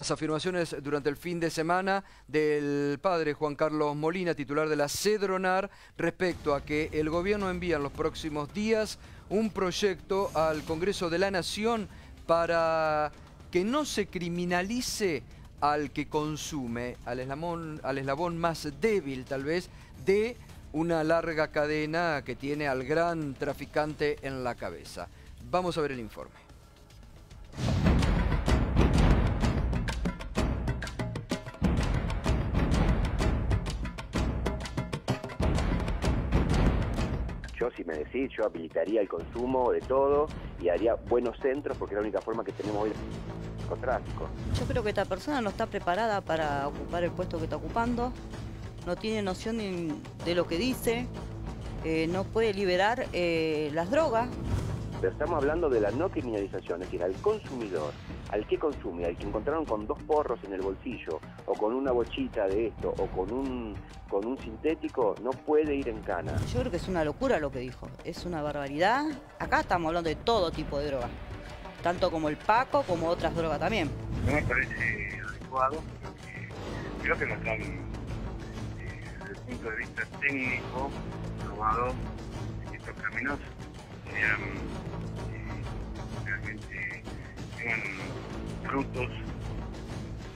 Las afirmaciones durante el fin de semana del padre Juan Carlos Molina, titular de la Cedronar, respecto a que el gobierno envía en los próximos días un proyecto al Congreso de la Nación para que no se criminalice al que consume, al eslabón más débil tal vez de una larga cadena que tiene al gran traficante en la cabeza. Vamos a ver el informe. Yo, si me decís, yo habilitaría el consumo de todo y haría buenos centros porque es la única forma que tenemos hoy de narcotráfico. Yo creo que esta persona no está preparada para ocupar el puesto que está ocupando, no tiene noción de lo que dice, no puede liberar las drogas. Pero estamos hablando de la no criminalización, es decir, al consumidor, al que consume, al que encontraron con 2 porros en el bolsillo, o con una bochita de esto, o con un sintético, no puede ir en cana. Yo creo que es una locura lo que dijo, es una barbaridad. Acá estamos hablando de todo tipo de drogas, tanto como el paco, como otras drogas también. No me parece adecuado, creo que no están, desde el punto de vista técnico, probado estos caminos sean realmente tengan frutos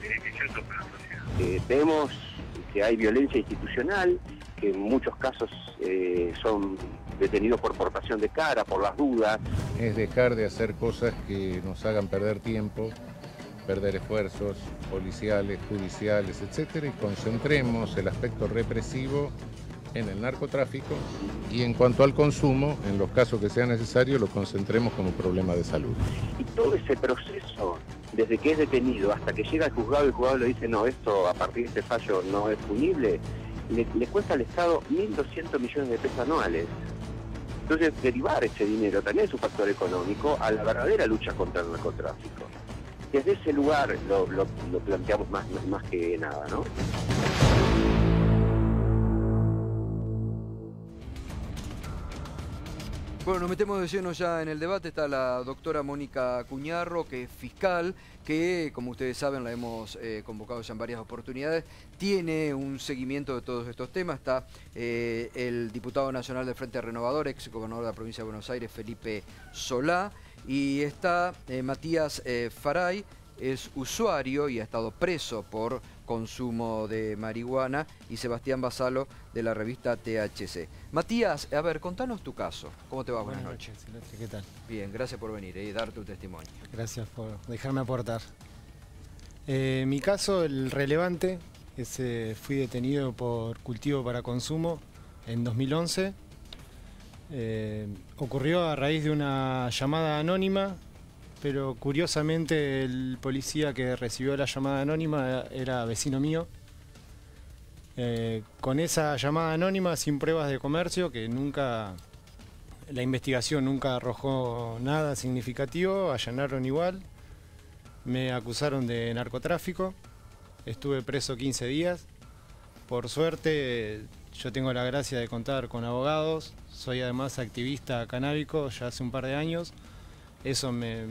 beneficiosos para la sociedad. Vemos que hay violencia institucional, que en muchos casos son detenidos por portación de cara, por las dudas. Es dejar de hacer cosas que nos hagan perder tiempo, perder esfuerzos policiales, judiciales, etcétera, y concentremos el aspecto represivo en el narcotráfico y en cuanto al consumo, en los casos que sea necesario, lo concentremos como problema de salud. Y todo ese proceso, desde que es detenido hasta que llega al juzgado, el juzgado le dice no, esto a partir de este fallo no es punible, le cuesta al Estado 1.200 millones de pesos anuales. Entonces, derivar ese dinero también es un factor económico a la verdadera lucha contra el narcotráfico. Desde ese lugar lo planteamos más que nada, ¿no? Bueno, nos metemos de lleno ya en el debate. Está la doctora Mónica Cuñarro, que es fiscal, que, como ustedes saben, la hemos convocado ya en varias oportunidades. Tiene un seguimiento de todos estos temas. Está el diputado nacional del Frente Renovador, ex gobernador de la provincia de Buenos Aires, Felipe Solá. Y está Matías Faray, es usuario y ha estado preso por consumo de marihuana, y Sebastián Basalo, de la revista THC. Matías, a ver, contanos tu caso. ¿Cómo te va? Buenas noches, Silvestre, ¿qué tal? Bien, gracias por venir y dar tu testimonio. Gracias por dejarme aportar. Mi caso, el relevante, es fui detenido por cultivo para consumo en 2011. Ocurrió a raíz de una llamada anónima, pero curiosamente el policía que recibió la llamada anónima era vecino mío. Con esa llamada anónima, sin pruebas de comercio, que la investigación nunca arrojó nada significativo, allanaron igual, me acusaron de narcotráfico, estuve preso 15 días. Por suerte, yo tengo la gracia de contar con abogados, soy además activista canábico ya hace un par de años. Eso me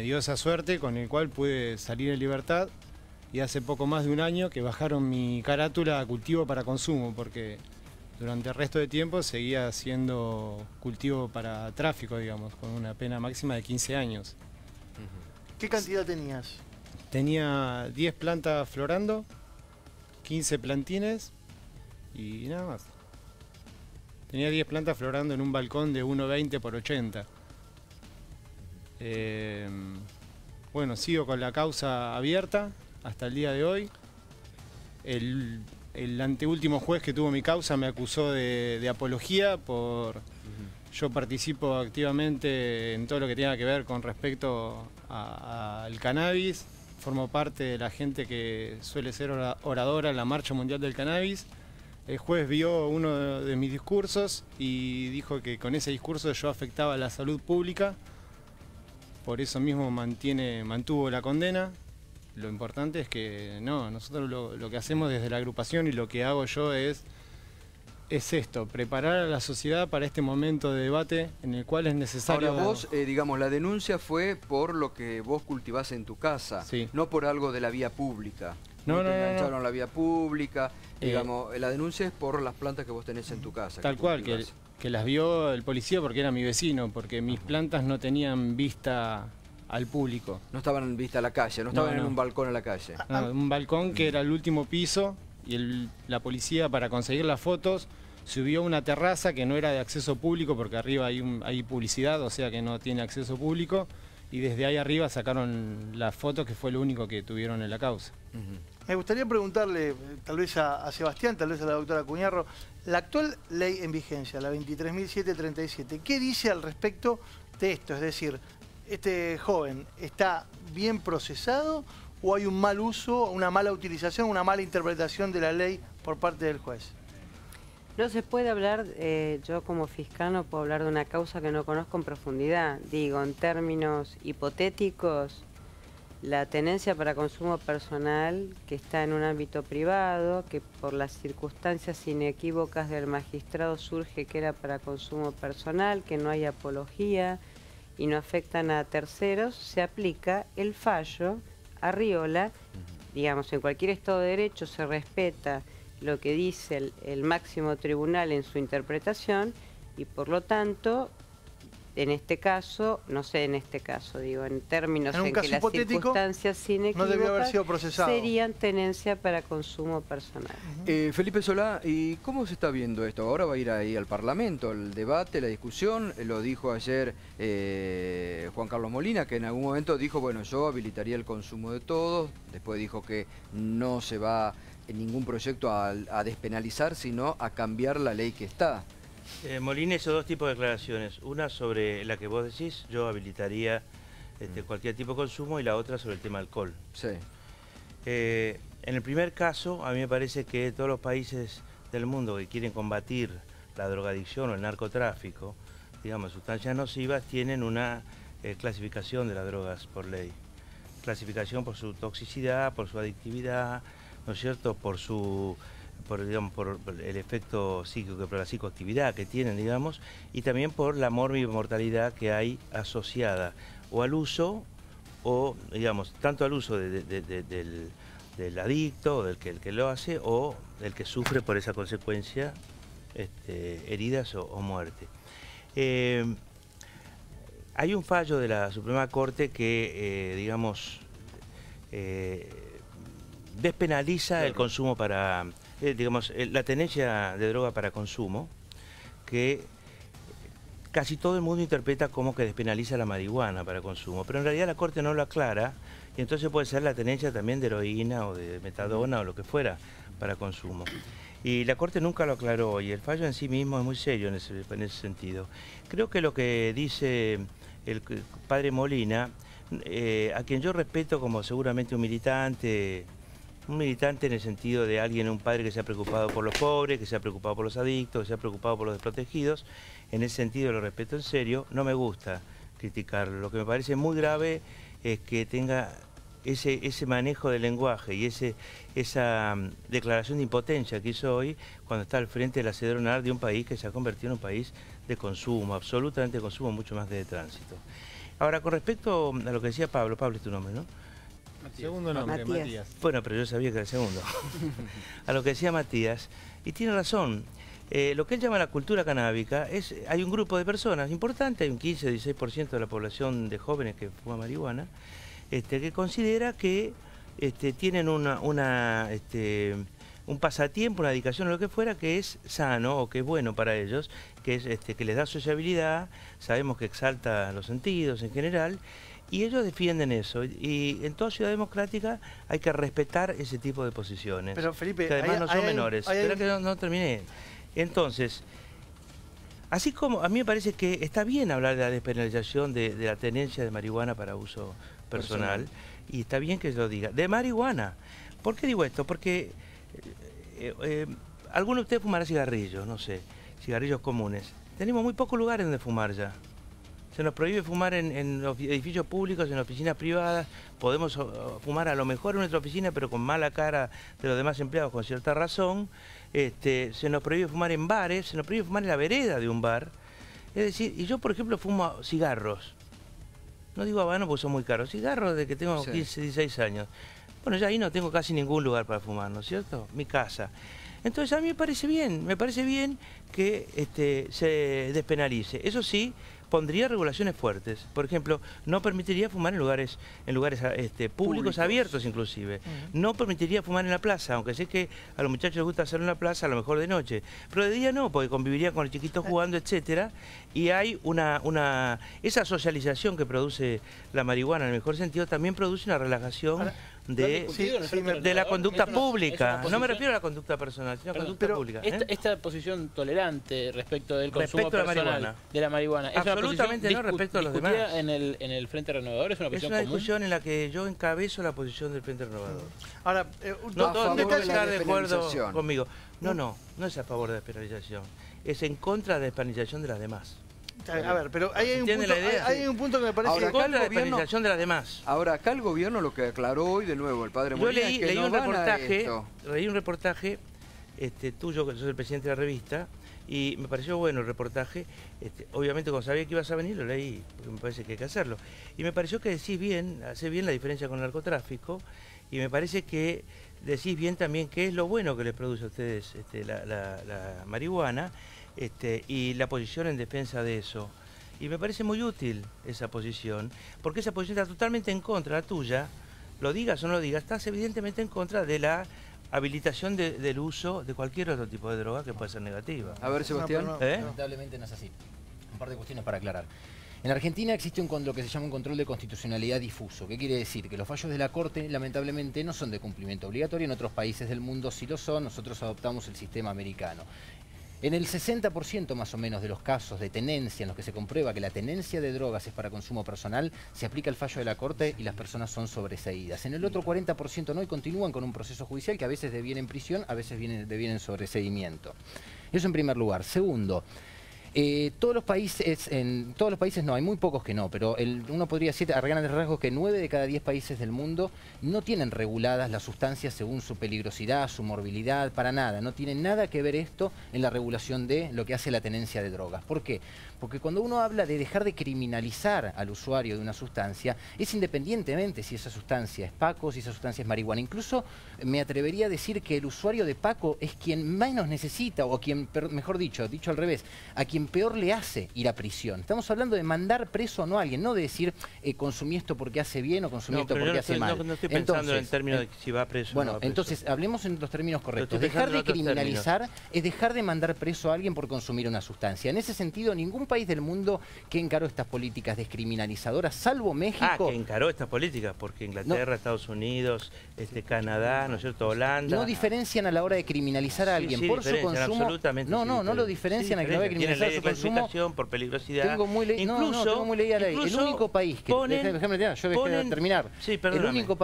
dio esa suerte, con el cual pude salir en libertad, y hace poco más de un año que bajaron mi carátula a cultivo para consumo, porque durante el resto de tiempo seguía siendo cultivo para tráfico, digamos, con una pena máxima de 15 años. ¿Qué cantidad tenías? Tenía 10 plantas florando, 15 plantines y nada más. Tenía 10 plantas florando en un balcón de 1,20 por 80. Bueno, sigo con la causa abierta hasta el día de hoy. El anteúltimo juez que tuvo mi causa me acusó de apología por... Yo participo activamente en todo lo que tenga que ver con respecto al cannabis. Formo parte de la gente que suele ser oradora en la Marcha Mundial del Cannabis. El juez vio uno de mis discursos y dijo que con ese discurso yo afectaba la salud pública. Por eso mismo mantuvo la condena. Lo importante es que no, nosotros lo que hacemos desde la agrupación y lo que hago yo es es esto, preparar a la sociedad para este momento de debate en el cual es necesario... Ahora vos, digamos, la denuncia fue por lo que vos cultivás en tu casa, Sí. no por algo de la vía pública. No, te no, no, engancharon la vía pública, Eh, digamos, la denuncia es por las plantas que vos tenés en tu casa. Tal cual, que las vio el policía porque era mi vecino, porque mis plantas no tenían vista al público. No estaban en vista a la calle, no estaban No, en no. un balcón a la calle. No, un balcón que era el último piso y la policía, para conseguir las fotos, subió a una terraza que no era de acceso público porque arriba hay publicidad, o sea que no tiene acceso público, y desde ahí arriba sacaron las fotos, que fue lo único que tuvieron en la causa. Me gustaría preguntarle, tal vez a Sebastián, tal vez a la doctora Cuñarro, la actual ley en vigencia, la 23.737, ¿qué dice al respecto de esto? Es decir, ¿este joven está bien procesado o hay un mal uso, una mala utilización, una mala interpretación de la ley por parte del juez? No se puede hablar, yo como fiscal no puedo hablar de una causa que no conozco en profundidad. Digo, en términos hipotéticos, la tenencia para consumo personal que está en un ámbito privado, que por las circunstancias inequívocas del magistrado surge que era para consumo personal, que no hay apología y no afectan a terceros, se aplica el fallo Arriola. Digamos, en cualquier Estado de Derecho se respeta lo que dice el máximo tribunal en su interpretación y por lo tanto, en este caso, no sé en este caso, digo, en términos En un en caso que las hipotético, circunstancias no debió haber inequívocas sido procesado. serían tenencia para consumo personal. Felipe Solá, ¿y cómo se está viendo esto? Ahora va a ir ahí al Parlamento, el debate, la discusión. Lo dijo ayer Juan Carlos Molina, que en algún momento dijo, bueno, yo habilitaría el consumo de todos. Después dijo que no se va en ningún proyecto a despenalizar, sino a cambiar la ley que está. Molina hizo dos tipos de declaraciones. Una sobre la que vos decís, yo habilitaría cualquier tipo de consumo, y la otra sobre el tema alcohol. Sí. En el primer caso, a mí me parece que todos los países del mundo que quieren combatir la drogadicción o el narcotráfico, digamos, sustancias nocivas, tienen una clasificación de las drogas por ley. Clasificación por su toxicidad, por su adictividad, ¿no es cierto?, por el efecto psíquico, por la psicoactividad que tienen, digamos, y también por la mortalidad que hay asociada o al uso, o, digamos, tanto al uso del adicto, o del que el que lo hace, o del que sufre por esa consecuencia, heridas o muerte. Hay un fallo de la Suprema Corte que, digamos, despenaliza el consumo para, digamos, la tenencia de droga para consumo, que casi todo el mundo interpreta como que despenaliza la marihuana para consumo, pero en realidad la Corte no lo aclara, y entonces puede ser la tenencia también de heroína o de metadona o lo que fuera para consumo. Y la Corte nunca lo aclaró, y el fallo en sí mismo es muy serio en ese sentido. Creo que lo que dice el padre Molina, a quien yo respeto como seguramente un militante en el sentido de alguien, un padre que se ha preocupado por los pobres, que se ha preocupado por los adictos, que se ha preocupado por los desprotegidos, en ese sentido lo respeto en serio. No me gusta criticarlo. Lo que me parece muy grave es que tenga ese manejo del lenguaje y esa declaración de impotencia que hizo hoy cuando está al frente del acedronar de un país que se ha convertido en un país de consumo, absolutamente de consumo, mucho más que de tránsito. Ahora, con respecto a lo que decía Pablo es tu nombre, ¿no? Segundo nombre, Matías. Bueno, pero yo sabía que era el segundo. A lo que decía Matías, y tiene razón, lo que él llama la cultura canábica, hay un grupo de personas importante, hay un 15-16% de la población de jóvenes que fuma marihuana, que considera que tienen un pasatiempo, una dedicación o lo que fuera, que es sano o que es bueno para ellos, que es que les da sociabilidad, sabemos que exalta los sentidos en general, y ellos defienden eso, y en toda ciudad democrática hay que respetar ese tipo de posiciones. Pero Felipe, que además no son menores. Espera que no terminé. Entonces, así como a mí me parece que está bien hablar de la despenalización de la tenencia de marihuana para uso personal, y está bien que se lo diga, de marihuana. ¿Por qué digo esto? Porque algunos de ustedes fumarán cigarrillos, no sé, cigarrillos comunes. Tenemos muy pocos lugares donde fumar ya. Se nos prohíbe fumar en edificios públicos, en oficinas privadas. Podemos fumar a lo mejor en nuestra oficina, pero con mala cara de los demás empleados, con cierta razón. Se nos prohíbe fumar en bares, se nos prohíbe fumar en la vereda de un bar. Es decir, y yo, por ejemplo, fumo cigarros. No digo habano porque son muy caros. Cigarros desde que tengo 15, 16 años. Bueno, ya ahí no tengo casi ningún lugar para fumar, ¿no es cierto? Mi casa. Entonces a mí me parece bien que se despenalice. Eso sí, pondría regulaciones fuertes. Por ejemplo, no permitiría fumar en lugares públicos abiertos inclusive. No permitiría fumar en la plaza, aunque sé que a los muchachos les gusta hacerlo en la plaza, a lo mejor de noche. Pero de día no, porque conviviría con el chiquito jugando, etcétera. Y hay esa socialización que produce la marihuana, en el mejor sentido, también produce una relajación de la conducta pública. No me refiero a la conducta personal, sino a la conducta pública. Esta posición tolerante respecto del consumo personal de la marihuana, ¿es absolutamente no respecto a los demás? ¿En el Frente Renovador es una posición común? Es una discusión en la que yo encabezo la posición del Frente Renovador. Ahora, no todos tienen que estar de acuerdo conmigo. No es a favor de la despenalización. Es en contra de la despenalización de las demás. A ver, pero hay un punto que me parece... Ahora, acá la despenalización de las demás. Ahora, acá el gobierno lo que aclaró hoy de nuevo el padre Molina es que leí un reportaje tuyo, que sos el presidente de la revista, y me pareció bueno el reportaje. Obviamente, cuando sabía que ibas a venir, lo leí, porque me parece que hay que hacerlo. Y me pareció que hace bien la diferencia con el narcotráfico, y me parece que decís bien también qué es lo bueno que les produce a ustedes la marihuana, y la posición en defensa de eso. Y me parece muy útil esa posición, porque esa posición está totalmente en contra, la tuya, lo digas o no lo digas, estás evidentemente en contra de la habilitación del uso de cualquier otro tipo de droga que pueda ser negativa. A ver, Sebastián. Lamentablemente no es así. Un par de cuestiones para aclarar. En Argentina existe lo que se llama un control de constitucionalidad difuso. ¿Qué quiere decir? Que los fallos de la Corte, lamentablemente, no son de cumplimiento obligatorio. En otros países del mundo sí lo son. Nosotros adoptamos el sistema americano. En el 60% más o menos de los casos de tenencia en los que se comprueba que la tenencia de drogas es para consumo personal, se aplica el fallo de la Corte y las personas son sobreseídas. En el otro 40% no, y continúan con un proceso judicial que a veces deviene en prisión, a veces deviene en sobreseimiento. Eso en primer lugar. Segundo, todos los países no, hay muy pocos que no, pero uno podría decir a grandes rasgos que 9 de cada 10 países del mundo no tienen reguladas las sustancias según su peligrosidad, su morbilidad, para nada. No tiene nada que ver esto en la regulación de lo que hace la tenencia de drogas. ¿Por qué? Porque cuando uno habla de dejar de criminalizar al usuario de una sustancia, es independientemente si esa sustancia es Paco, si esa sustancia es marihuana. Incluso me atrevería a decir que el usuario de Paco es quien menos necesita, o quien, mejor dicho al revés, a quien peor le hace ir a prisión. Estamos hablando de mandar preso o no a alguien, no de decir consumí esto porque hace bien o consumí esto porque hace mal. No estoy pensando en términos de si va preso bueno, o no va preso. Entonces hablemos en los términos correctos. Dejar de criminalizar es dejar de mandar preso a alguien por consumir una sustancia. En ese sentido, ningún país del mundo que encaró estas políticas descriminalizadoras, salvo México... que encaró estas políticas, porque Inglaterra, Estados Unidos, Canadá, ¿no es cierto?, Holanda... No diferencian a la hora de criminalizar a alguien por su consumo... Absolutamente no lo diferencian a la hora de criminalizar su consumo... por peligrosidad... Tengo muy leída la ley. El único país que... Déjame terminar. Sí, el único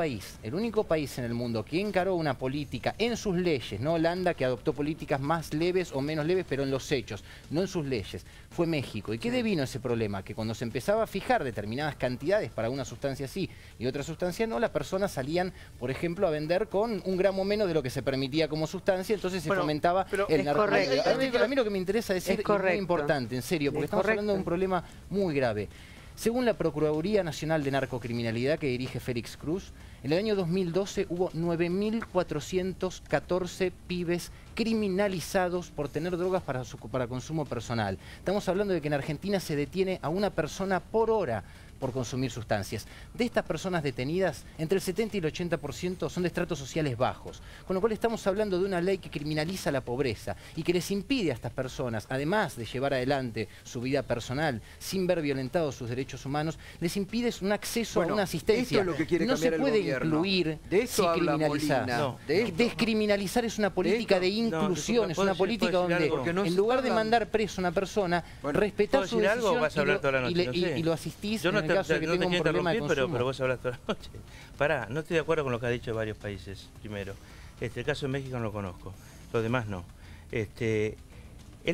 país en el mundo que encaró una política en sus leyes, no Holanda, que adoptó políticas más leves o menos leves, pero en los hechos, no en sus leyes, fue México. ¿Y qué devino ese problema? Que cuando se empezaba a fijar determinadas cantidades para una sustancia sí y otra sustancia no, las personas salían, por ejemplo, a vender con 1 gramo menos de lo que se permitía como sustancia, entonces se fomentaba el narcotráfico. A mí lo que me interesa decir es muy importante, en serio, porque estamos hablando de un problema muy grave. Según la Procuraduría Nacional de Narcocriminalidad que dirige Félix Cruz, en el año 2012 hubo 9.414 pibes criminalizados por tener drogas para consumo personal. Estamos hablando de que en Argentina se detiene a una persona por hora por consumir sustancias. De estas personas detenidas, entre el 70 y el 80% son de estratos sociales bajos, con lo cual estamos hablando de una ley que criminaliza la pobreza y que les impide a estas personas, además de llevar adelante su vida personal sin ver violentados sus derechos humanos, les impide un acceso a una asistencia. Esto es lo que quiere no se puede incluir sin criminalizar. Descriminalizar es una política de inclusión, es una política donde en lugar de mandar preso a una persona, respetás su decisión y lo asistís. No te quiero interrumpir, pero vos hablas toda la noche. Pará, no estoy de acuerdo con lo que ha dicho varios países, primero. El caso de México no lo conozco, los demás no. El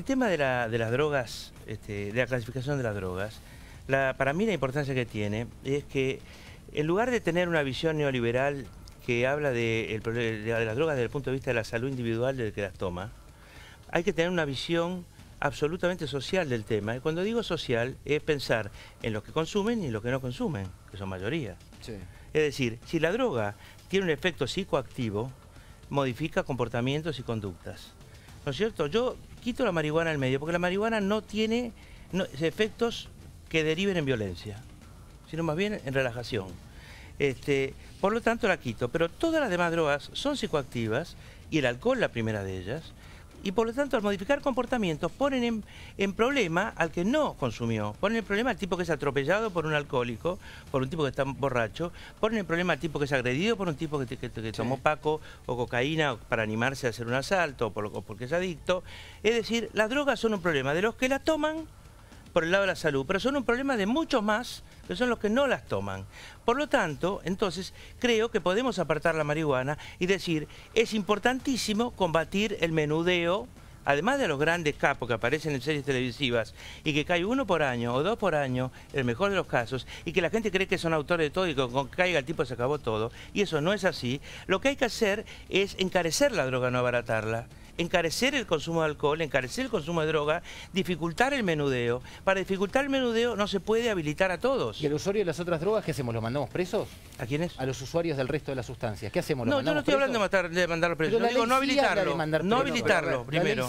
tema de las drogas, de la clasificación de las drogas, Para mí la importancia que tiene es que en lugar de tener una visión neoliberal que habla de las drogas desde el punto de vista de la salud individual del que las toma, hay que tener una visión absolutamente social del tema. Y cuando digo social, es pensar en los que consumen y en los que no consumen, que son mayoría. Sí. Es decir, si la droga tiene un efecto psicoactivo, modifica comportamientos y conductas. ¿No es cierto? Yo quito la marihuana del medio, porque la marihuana no tiene efectos que deriven en violencia, sino más bien en relajación. Por lo tanto la quito, pero todas las demás drogas son psicoactivas, y el alcohol la primera de ellas, y por lo tanto al modificar comportamientos ponen en problema al que no consumió, ponen en problema al tipo que es atropellado por un alcohólico, por un tipo que está borracho, ponen en problema al tipo que es agredido por un tipo que tomó paco o cocaína para animarse a hacer un asalto o porque es adicto. Es decir, las drogas son un problema de los que la toman por el lado de la salud, pero son un problema de muchos más que son los que no las toman. Por lo tanto, entonces, creo que podemos apartar la marihuana y decir, es importantísimo combatir el menudeo, además de los grandes capos que aparecen en series televisivas y que cae 1 por año o 2 por año, en el mejor de los casos, y que la gente cree que son autores de todo y que con que caiga el tipo se acabó todo, y eso no es así. Lo que hay que hacer es encarecer la droga, no abaratarla. Encarecer el consumo de alcohol, encarecer el consumo de droga, dificultar el menudeo. Para dificultar el menudeo no se puede habilitar a todos. ¿Y al usuario de las otras drogas qué hacemos? ¿Los mandamos presos? ¿A quiénes? A los usuarios del resto de las sustancias. ¿Qué hacemos? No, yo no estoy hablando de mandarlo preso. Yo digo no habilitarlo. No habilitarlo primero.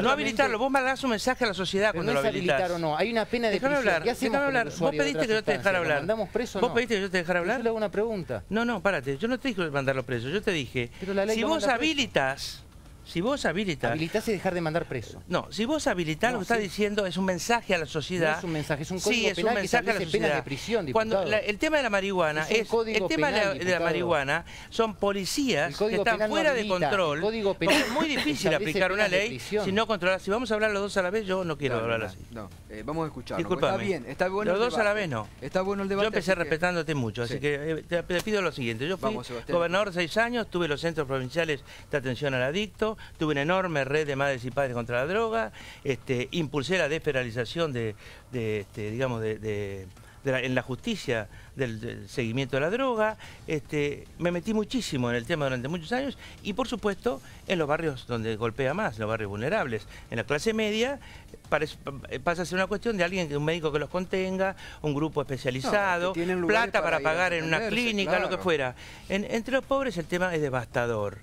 No habilitarlo. Vos mandás un mensaje a la sociedad cuando lo habilitás. Habilitar o no. Hay una pena de prisión. ¿Qué hacemos con el Vos pediste que yo te dejara hablar. ¿Mandamos preso o no? no? ¿Vos pediste que yo te dejara hablar? Yo le hago una pregunta. No, párate. Yo no te dije mandarlo preso. Yo te dije, si vos habilitas... Si vos habilitas... Habilitás y dejar de mandar preso. No, si vos habilitás, lo que estás diciendo es un mensaje a la sociedad. No es un mensaje, es un código penal que establece penas de prisión, diputado. Cuando el tema de la marihuana de la marihuana son policías que están fuera de control. Porque es muy difícil aplicar una ley si no controlas. Si vamos a hablar los dos a la vez, yo no quiero hablar así. No, vamos a escuchar. Disculpame. Está bien, está bueno. Los dos a la vez no. Está bueno el debate. Yo empecé respetándote mucho, así que te pido lo siguiente. Yo fui gobernador 6 años, tuve los centros provinciales de atención al adicto, tuve una enorme red de madres y padres contra la droga, impulsé la despenalización en la justicia del seguimiento de la droga, me metí muchísimo en el tema durante muchos años y por supuesto en los barrios donde golpea más, en los barrios vulnerables. En la clase media pasa a ser una cuestión de alguien, un médico que los contenga, un grupo especializado, plata para pagar en una clínica, lo que fuera. Entre los pobres el tema es devastador.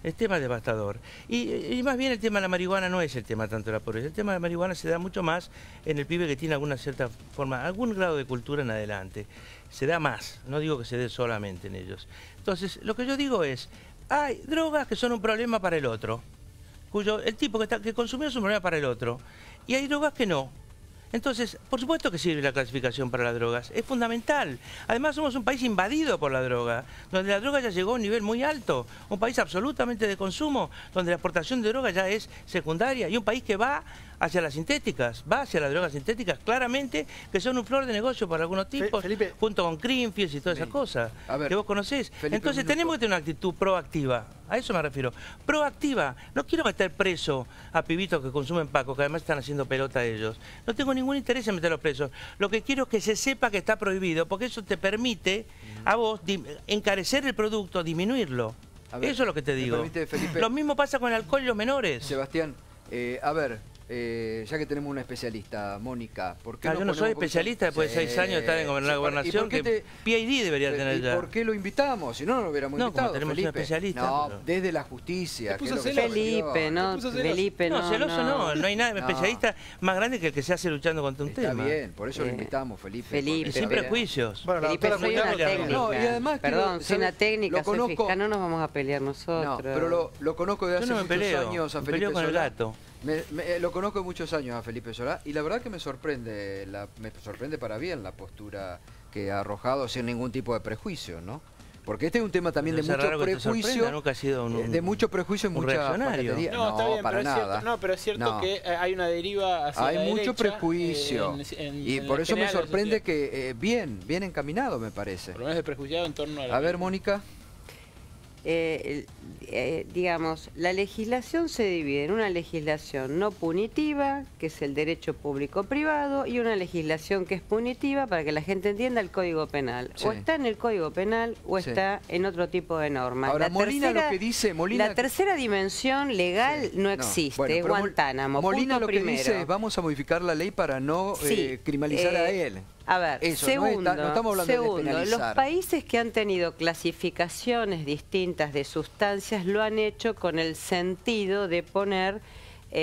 El tema es devastador. Y más bien el tema de la marihuana no es el tema tanto de la pobreza. El tema de la marihuana se da mucho más en el pibe que tiene alguna cierta forma, algún grado de cultura en adelante. Se da más, no digo que se dé solamente en ellos. Entonces, lo que yo digo es, hay drogas que son un problema para el otro, el tipo que consumió es un problema para el otro, y hay drogas que no. Entonces, por supuesto que sirve la clasificación para las drogas, es fundamental. Además somos un país invadido por la droga, donde la droga ya llegó a un nivel muy alto, un país absolutamente de consumo, donde la exportación de droga ya es secundaria, y un país que va hacia las sintéticas, va hacia las drogas sintéticas, claramente, que son un flor de negocio para algunos tipos, Felipe, junto con Greenfields y todas esas cosas que vos conocés. Felipe, entonces tenemos que tener una actitud proactiva, a eso me refiero, proactiva. No quiero meter preso a pibitos que consumen paco, que además están haciendo pelota ellos. No tengo ningún interés en meterlos presos. Lo que quiero es que se sepa que está prohibido, porque eso te permite a vos encarecer el producto, disminuirlo. Eso es lo que te digo. Felipe, lo mismo pasa con el alcohol y los menores. Sebastián, ya que tenemos una especialista, Mónica, ¿por qué yo no soy especialista después de 6 años de estar en la gobernación, que PhD debería tener ya. ¿Por qué lo invitamos? Si no, no lo hubiéramos invitado. No, tenemos un especialista. No, desde la justicia. Felipe, no, celoso no hay nada especialista más grande que el que se hace luchando contra un tema. Está bien, por eso lo invitamos, Felipe. Y sin prejuicios. Bueno, Felipe, soy una técnica. No, y además perdón, soy una técnica, soy fiscal, no nos vamos a pelear nosotros. No, pero lo conozco de hace muchos años a Felipe peleo con el gato. Lo conozco de muchos años a Felipe Solá y la verdad que me sorprende para bien la postura que ha arrojado sin ningún tipo de prejuicio, ¿no? Porque este es un tema también de mucho prejuicio, nunca ha sido de mucho prejuicio y mucha paquetería. No, está bien, para nada. Pero es cierto que hay una deriva hacia hay la mucho derecha, prejuicio y por eso me sorprende que bien encaminado me parece. Por lo menos de prejuiciado en torno a A ver, Mónica. digamos, la legislación se divide en una legislación no punitiva, que es el derecho público-privado, y una legislación que es punitiva, para que la gente entienda, el Código Penal. Sí. O está en el Código Penal o está en otro tipo de normas. Ahora, Molina lo que dice... La tercera dimensión legal no existe, bueno, Guantánamo, Molina punto lo que primero. dice es vamos a modificar la ley para no criminalizar a él. A ver, eso, segundo, no estamos hablando de despenalizar. Los países que han tenido clasificaciones distintas de sustancias lo han hecho con el sentido de poner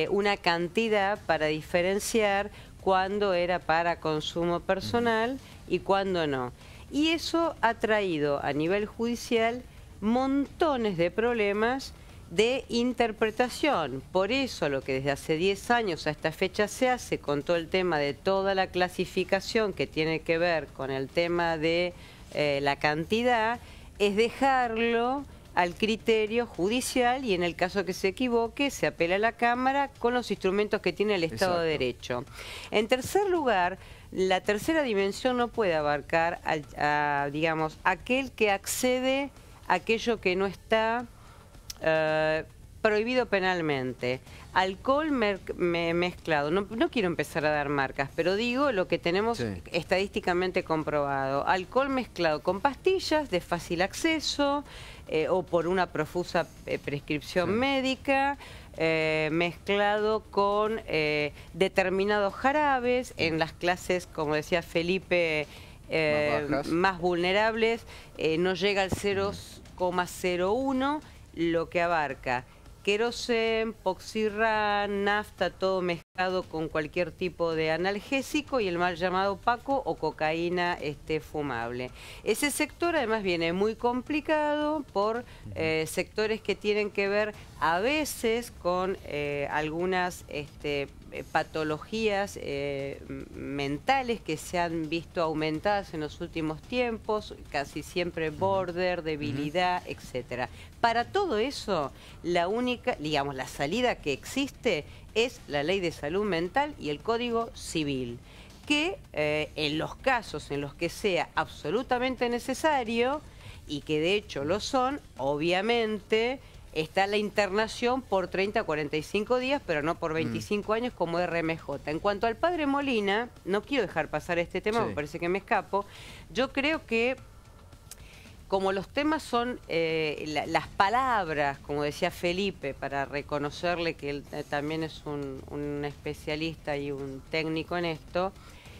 una cantidad para diferenciar cuándo era para consumo personal y cuándo no. Y eso ha traído a nivel judicial montones de problemas de interpretación. Por eso lo que desde hace 10 años a esta fecha se hace con todo el tema de toda la clasificación que tiene que ver con el tema de la cantidad, es dejarlo al criterio judicial y en el caso que se equivoque se apela a la Cámara con los instrumentos que tiene el Estado de Derecho. En tercer lugar, la tercera dimensión no puede abarcar digamos, aquel que accede a aquello que no está prohibido penalmente. Alcohol mezclado, no quiero empezar a dar marcas, pero digo lo que tenemos estadísticamente comprobado. Alcohol mezclado con pastillas de fácil acceso o por una profusa prescripción médica, mezclado con determinados jarabes en las clases, como decía Felipe, más vulnerables, no llega al 0,01, lo que abarca querosén, poxirrán, nafta, todo mezclado con cualquier tipo de analgésico y el mal llamado paco o cocaína fumable. Ese sector además viene muy complicado por sectores que tienen que ver a veces con algunas patologías mentales que se han visto aumentadas en los últimos tiempos, casi siempre border, debilidad, etcétera. Para todo eso, la única, digamos, la salida que existe es la Ley de Salud Mental y el Código Civil, que en los casos en los que sea absolutamente necesario, y que de hecho lo son, obviamente está la internación por 30 a 45 días, pero no por 25 años como RMJ. En cuanto al padre Molina, no quiero dejar pasar este tema, me parece que me escapo. Yo creo que como los temas son las palabras, como decía Felipe, para reconocerle que él también es un especialista y un técnico en esto,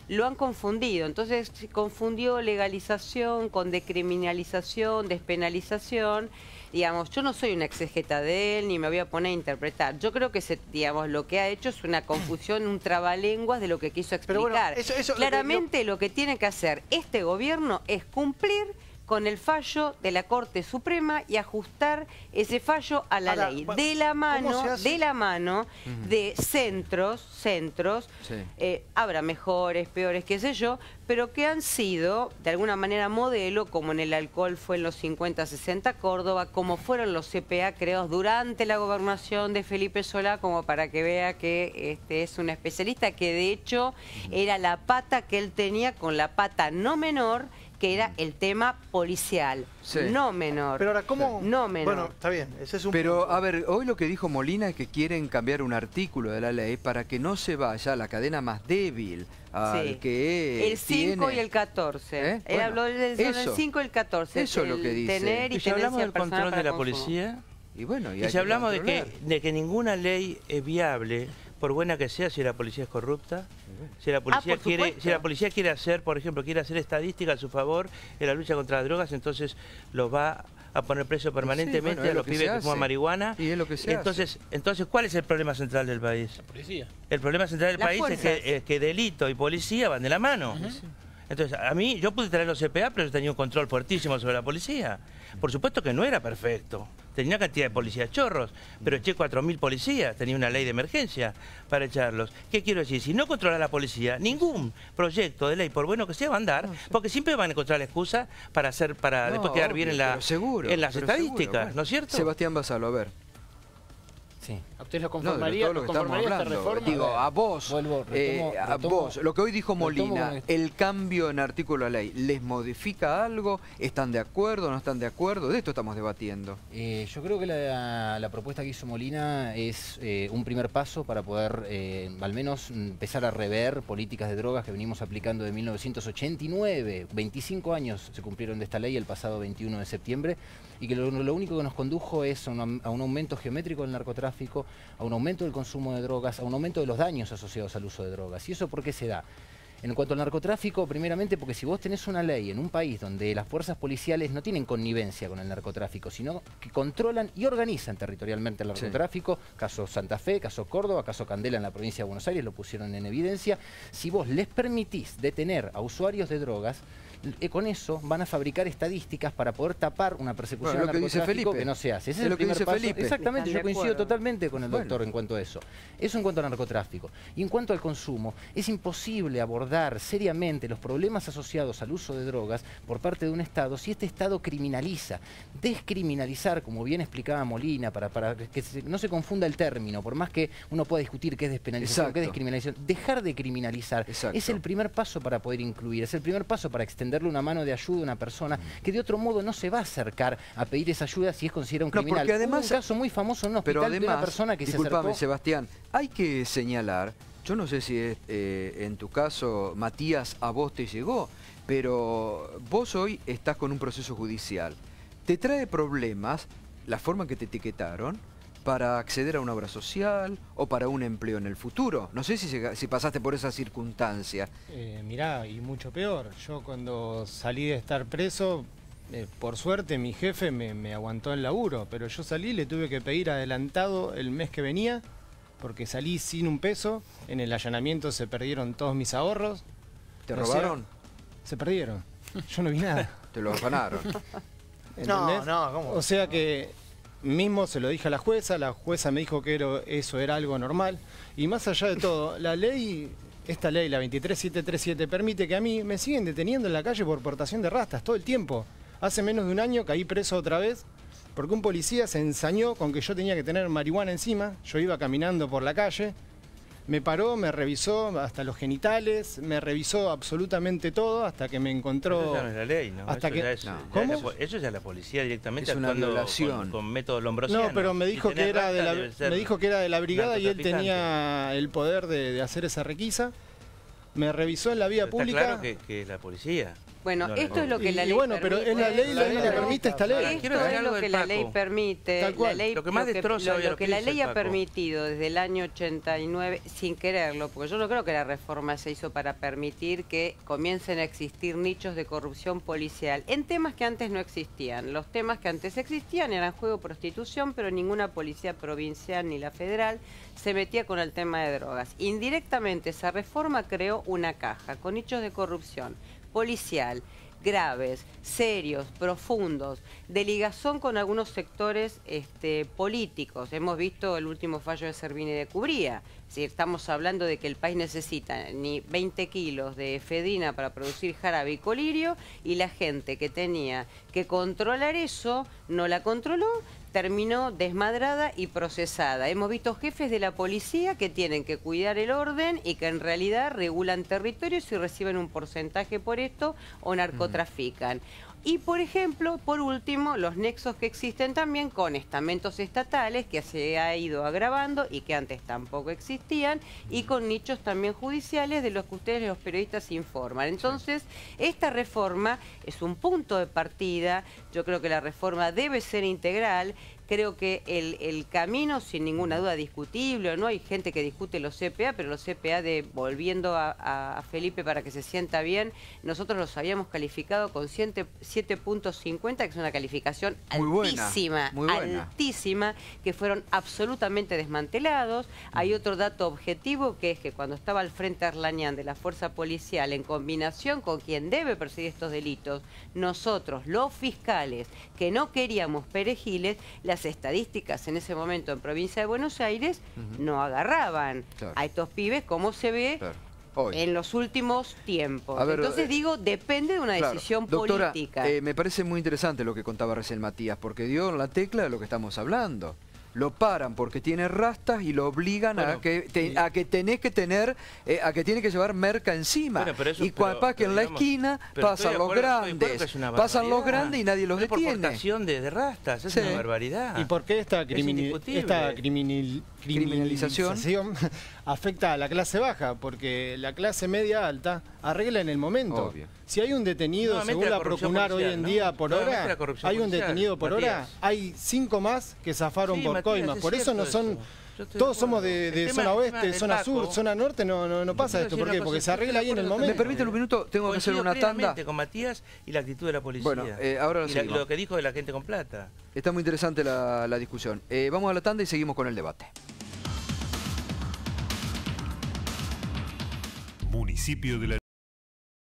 lo han confundido. Entonces se confundió legalización con decriminalización, despenalización. Digamos, yo no soy una exegeta de él, ni me voy a poner a interpretar. Yo creo que digamos, lo que ha hecho es una confusión, un trabalenguas de lo que quiso explicar. Bueno, claramente lo que tiene que hacer este gobierno es cumplir con el fallo de la Corte Suprema y ajustar ese fallo a la ley. De la mano de centros, habrá mejores, peores, qué sé yo, pero que han sido de alguna manera modelo, como en el alcohol fue en los 50-60 Córdoba, como fueron los CPA creados durante la gobernación de Felipe Solá, como para que vea que es un especialista, que de hecho era la pata que él tenía con la pata no menor, que era el tema policial, no menor. Pero ahora, ¿cómo? No menor. Bueno, está bien, ese es un Pero, punto. a ver, hoy lo que dijo Molina es que quieren cambiar un artículo de la ley para que no se vaya a la cadena más débil, al que el 5 y el 14. Él habló del 5 y el 14. Eso es lo que dice. Tener y si hablamos del control de la policía, y bueno, y si hablamos de que ninguna ley es viable, por buena que sea, si la policía es corrupta, si la policía quiere hacer, por ejemplo, quiere hacer estadística a su favor en la lucha contra las drogas, entonces los va a poner preso permanentemente a los pibes que fuman marihuana. Y es lo que se hace. Entonces, ¿cuál es el problema central del país? La policía. El problema central del país es que delito y policía van de la mano. Entonces, yo pude traer los CPA, pero yo tenía un control fuertísimo sobre la policía. Por supuesto que no era perfecto. Tenía una cantidad de policías chorros, pero eché 4.000 policías, tenía una ley de emergencia para echarlos. ¿Qué quiero decir? Si no controla la policía, ningún proyecto de ley, por bueno que sea, va a andar, porque siempre van a encontrar la excusa para después quedar bien en las estadísticas, ¿no es cierto? Sebastián Basalo, a ver. Sí. ¿A ustedes lo conformaría, no, esta reforma? Digo, a vos, retomo, lo que hoy dijo Molina, el cambio en artículo de la ley, ¿les modifica algo? ¿Están de acuerdo, no están de acuerdo? De esto estamos debatiendo. Yo creo que la propuesta que hizo Molina es un primer paso para poder al menos empezar a rever políticas de drogas que venimos aplicando de 1989. 25 años se cumplieron de esta ley el pasado 21 de septiembre y que lo único que nos condujo es a un aumento geométrico del narcotráfico, a un aumento del consumo de drogas, a un aumento de los daños asociados al uso de drogas. ¿Y eso por qué se da? En cuanto al narcotráfico, primeramente porque si vos tenés una ley en un país donde las fuerzas policiales no tienen connivencia con el narcotráfico, sino que controlan y organizan territorialmente el narcotráfico, caso Santa Fe, caso Córdoba, caso Candela en la provincia de Buenos Aires, lo pusieron en evidencia, si vos les permitís detener a usuarios de drogas, con eso van a fabricar estadísticas para poder tapar una persecución al narcotráfico que no se hace. Ese es el primer paso. Exactamente, yo coincido totalmente con el doctor en cuanto a eso. Eso en cuanto al narcotráfico. Y en cuanto al consumo, es imposible abordar seriamente los problemas asociados al uso de drogas por parte de un Estado si este Estado criminaliza. Descriminalizar, como bien explicaba Molina, para que no se confunda el término, por más que uno pueda discutir qué es despenalización, qué es descriminalización, dejar de criminalizar es el primer paso para poder incluir, es el primer paso para extenderle una mano de ayuda a una persona que de otro modo no se va a acercar a pedir esa ayuda si es considerado un criminal. Porque además, hubo un caso muy famoso en un hospital de una persona que se acercó... Disculpame, Sebastián, hay que señalar, yo no sé si es, en tu caso, Matías, a vos te llegó, pero vos hoy estás con un proceso judicial. ¿Te trae problemas la forma en que te etiquetaron para acceder a una obra social o para un empleo en el futuro? No sé si pasaste por esa circunstancia. Mirá, y mucho peor. Yo cuando salí de estar preso, por suerte mi jefe me aguantó el laburo, pero yo salí y le tuve que pedir adelantado el mes que venía, porque salí sin un peso, en el allanamiento se perdieron todos mis ahorros. ¿Te robaron? Se perdieron. Yo no vi nada. Te lo afanaron. ¿Entendés? No, ¿cómo? O sea que... Mismo se lo dije a la jueza me dijo que eso era algo normal. Y más allá de todo, la ley, esta ley, la 23737, permite que a mí me siguen deteniendo en la calle por portación de rastas todo el tiempo. Hace menos de un año caí preso otra vez porque un policía se ensañó con que yo tenía que tener marihuana encima. Yo iba caminando por la calle, me paró, me revisó hasta los genitales, me revisó absolutamente todo hasta que me encontró... Eso ya no es la ley, ¿no? Hasta eso, que... ¿Cómo? Eso ya es la policía directamente actuando con método lombrosiano. No, pero me dijo que era de la brigada y él tenía el poder de hacer esa requisa. Me revisó en la vía pública. Está claro que es la policía. Bueno, esto es lo que la ley permite. Pero es la ley que permite esta ley. Esto es lo que la ley permite. Lo que más destroza lo que la ley ha permitido desde el año 89, sin quererlo, porque yo no creo que la reforma se hizo para permitir que comiencen a existir nichos de corrupción policial en temas que antes no existían. Los temas que antes existían eran juego, prostitución, pero ninguna policía provincial ni la federal se metía con el tema de drogas. Indirectamente esa reforma creó una caja con nichos de corrupción policial, graves, serios, profundos, de ligazón con algunos sectores políticos. Hemos visto el último fallo de Servini de Cubría. Si estamos hablando de que el país necesita ni 20 kilos de efedrina para producir jarabe y colirio, y la gente que tenía que controlar eso no la controló, terminó desmadrada y procesada. Hemos visto jefes de la policía que tienen que cuidar el orden y que en realidad regulan territorios y reciben un porcentaje por esto o narcotrafican. Y, por ejemplo, por último, los nexos que existen también con estamentos estatales que se ha ido agravando y que antes tampoco existían, y con nichos también judiciales de los que ustedes, los periodistas, informan. Entonces, esta reforma es un punto de partida. Yo creo que la reforma debe ser integral. Creo que el camino, sin ninguna duda, discutible, ¿no? Hay gente que discute los CPA, pero los CPA, volviendo a Felipe para que se sienta bien, nosotros los habíamos calificado con 7.50, que es una calificación altísima, altísima, que fueron absolutamente desmantelados. Hay otro dato objetivo, que es que cuando estaba al frente Arlañán de la Fuerza Policial, en combinación con quien debe perseguir estos delitos, nosotros, los fiscales, que no queríamos perejiles, las estadísticas en ese momento en provincia de Buenos Aires no agarraban a estos pibes como se ve en los últimos tiempos. Ver, entonces digo, depende de una decisión política. Doctora, me parece muy interesante lo que contaba recién Matías, porque dio en la tecla de lo que estamos hablando. lo paran porque tiene rastas y lo obligan a que tenés que tener, a que tiene que llevar merca encima. Y capaz que en la esquina pasan los grandes, y nadie los detiene. Por portación de rastas, es una barbaridad. ¿Y por qué esta criminalización afecta a la clase baja? Porque la clase media alta arregla en el momento. Obvio. Si hay un detenido, según la Procunar hoy en día por hora, hay un detenido por hora, hay 5 más que zafaron por coimas. Por eso no son... Todos somos de zona oeste, zona sur, zona norte, no pasa esto. ¿Por qué? Porque se arregla ahí en el momento. ¿Me permiten un minuto? Tengo que hacer una tanda. Con Matías y la actitud de la policía. Bueno, ahora lo que dijo de la gente con plata. Está muy interesante la discusión. Vamos a la tanda y seguimos con el debate. Municipio de La